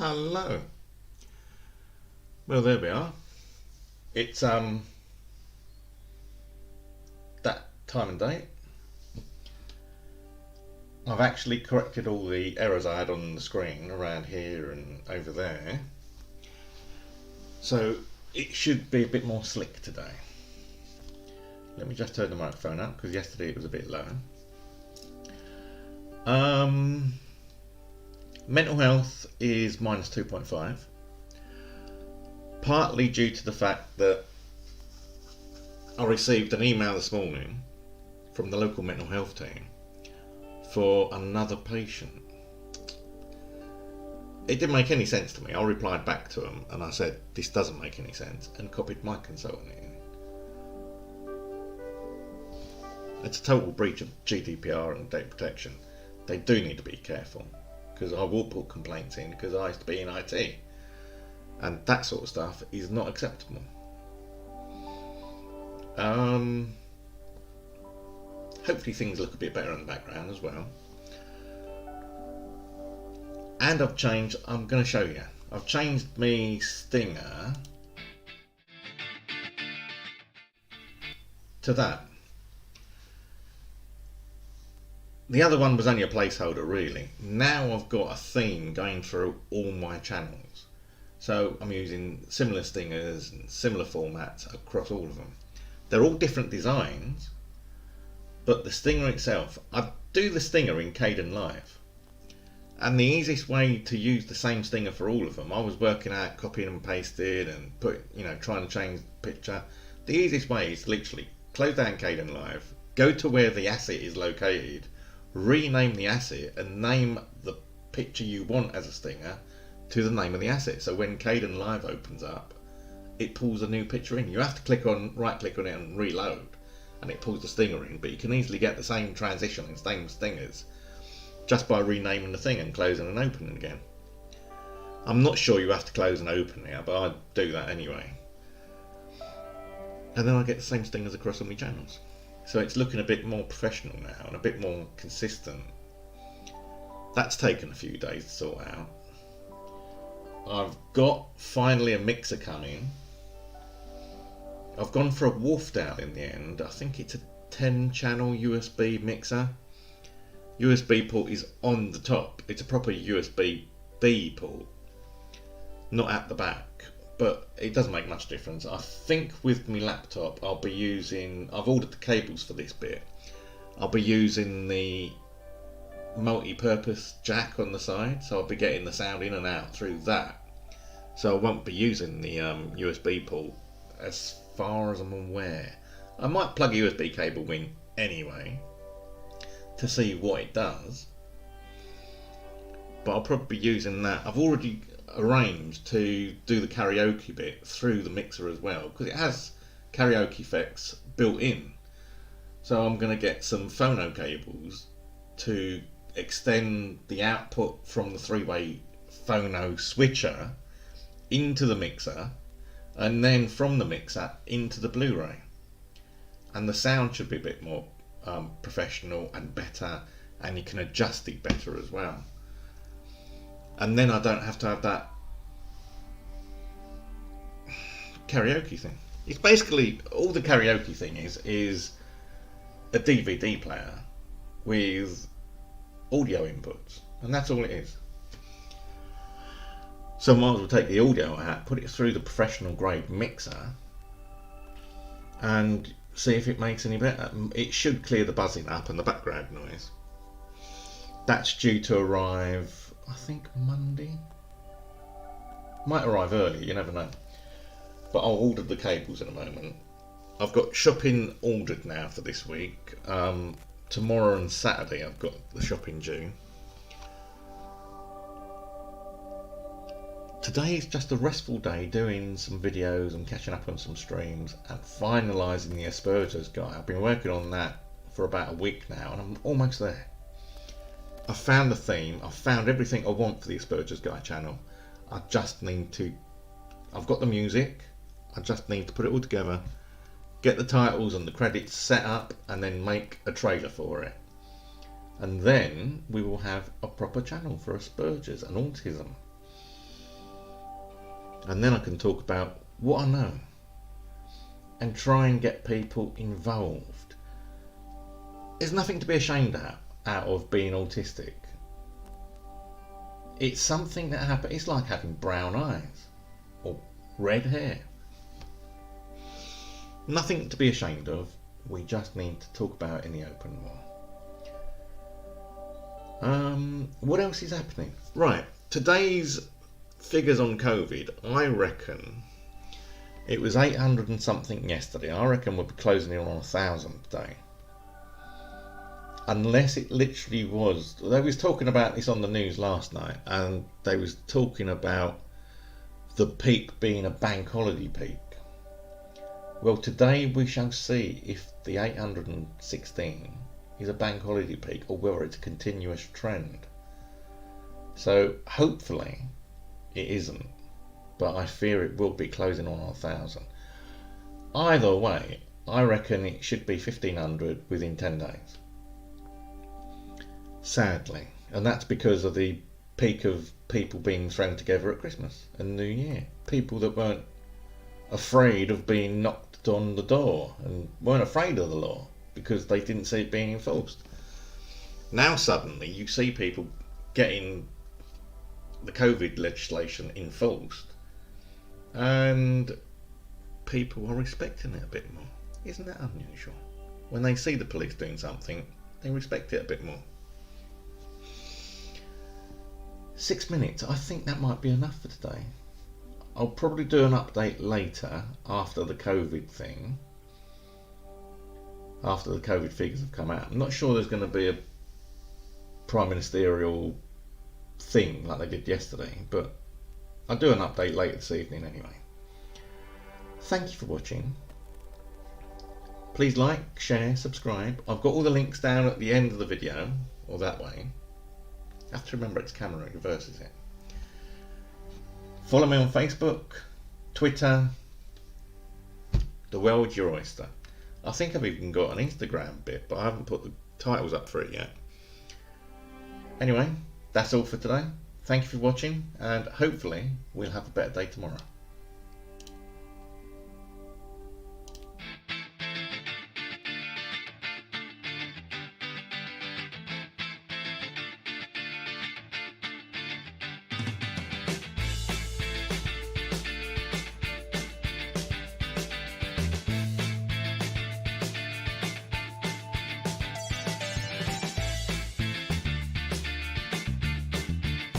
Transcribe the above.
Hello. Well, there we are. It's that time and date. I've actually corrected all the errors I had on the screen around here and over there. So it should be a bit more slick today. Let me just turn the microphone up because yesterday it was a bit low. Mental health is minus 2.5. Partly due to the fact that I received an email this morning from the local mental health team for another patient. It didn't make any sense to me. I replied back to them and I said, this doesn't make any sense, and copied my consultant in. It's a total breach of GDPR and data protection. They do need to be careful, because I will put complaints in because I used to be in IT, and that sort of stuff is not acceptable. Hopefully things look a bit better in the background as well. And I'm going to show you, I've changed me stinger to that. The other one was only a placeholder really. Now I've got a theme going through all my channels. So I'm using similar stingers and similar formats across all of them. They're all different designs, but the stinger itself, I do the stinger in Kdenlive. And the easiest way to use the same stinger for all of them, I was working out copying and pasting and trying to change the picture. The easiest way is literally close down Kdenlive, go to where the asset is located, rename the asset and name the picture you want as a stinger to the name of the asset. So when Kdenlive opens up, it pulls a new picture in. You have to right click on it and reload, and it pulls the stinger in, but you can easily get the same transition and same stingers just by renaming the thing and closing and opening again. I'm not sure you have to close and open it, but I do that anyway. And then I get the same stingers across all my channels. So it's looking a bit more professional now and a bit more consistent. That's taken a few days to sort out. I've got finally a mixer coming. I've gone for a Wolfdown in the end. I think it's a 10 channel USB mixer. USB port is on the top. It's a proper USB-B port, not at the back, but it doesn't make much difference. I think with my laptop I'll be using, I've ordered the cables for this bit, I'll be using the multi-purpose jack on the side, so I'll be getting the sound in and out through that. So I won't be using the USB port as far as I'm aware. I might plug a USB cable in anyway to see what it does, but I'll probably be using that. I've already arranged to do the karaoke bit through the mixer as well, because it has karaoke effects built in. So I'm going to get some phono cables to extend the output from the three-way phono switcher into the mixer, and then from the mixer into the Blu-ray, and the sound should be a bit more professional and better, and you can adjust it better as well. And then I don't have to have that karaoke thing. It's basically, all the karaoke thing is a DVD player with audio inputs, and that's all it is. So I might as well take the audio out, put it through the professional grade mixer, and see if it makes any better. It should clear the buzzing up and the background noise. That's due to arrive, I think, Monday. Might arrive early, you never know. But I'll order the cables in a moment. I've got shopping ordered now for this week. Tomorrow and Saturday I've got the shopping due. Today is just a restful day, doing some videos and catching up on some streams and finalising the Asperger's guide. I've been working on that for about a week now and I'm almost there. I've found the theme, I've found everything I want for the Asperger's Guide channel. I just need to, I've got the music, I just need to put it all together, get the titles and the credits set up, and then make a trailer for it. And then we will have a proper channel for Asperger's and autism. and then I can talk about what I know and try and get people involved. There's nothing to be ashamed out of being autistic. It's something that happens. It's like having brown eyes or red hair. Nothing to be ashamed of. We just need to talk about it in the open more. What else is happening? Right, today's figures on COVID, I reckon it was 800 and something yesterday. I reckon we'll be closing in on 1,000 today. Unless it literally was. They was talking about this on the news last night, and they was talking about the peak being a bank holiday peak. Well, today we shall see if the 816 is a bank holiday peak or whether it's a continuous trend. So hopefully it isn't, but I fear it will be closing on 1,000. Either way, I reckon it should be 1,500 within 10 days. Sadly, and that's because of the peak of people being thrown together at Christmas and New Year. People that weren't afraid of being knocked on the door and weren't afraid of the law because they didn't see it being enforced. Now suddenly you see people getting the COVID legislation enforced and people are respecting it a bit more. Isn't that unusual? When they see the police doing something, they respect it a bit more. 6 minutes, I think that might be enough for today. I'll probably do an update later after the COVID thing. After the COVID figures have come out. I'm not sure there's going to be a prime ministerial thing like they did yesterday, but I'll do an update later this evening anyway. Thank you for watching. Please like, share, subscribe. I've got all the links down at the end of the video, or that way. I have to remember its camera reverses it. Follow me on Facebook, Twitter. The world's your oyster. I think I've even got an Instagram bit, but I haven't put the titles up for it yet. Anyway, that's all for today. Thank you for watching, and hopefully we'll have a better day tomorrow.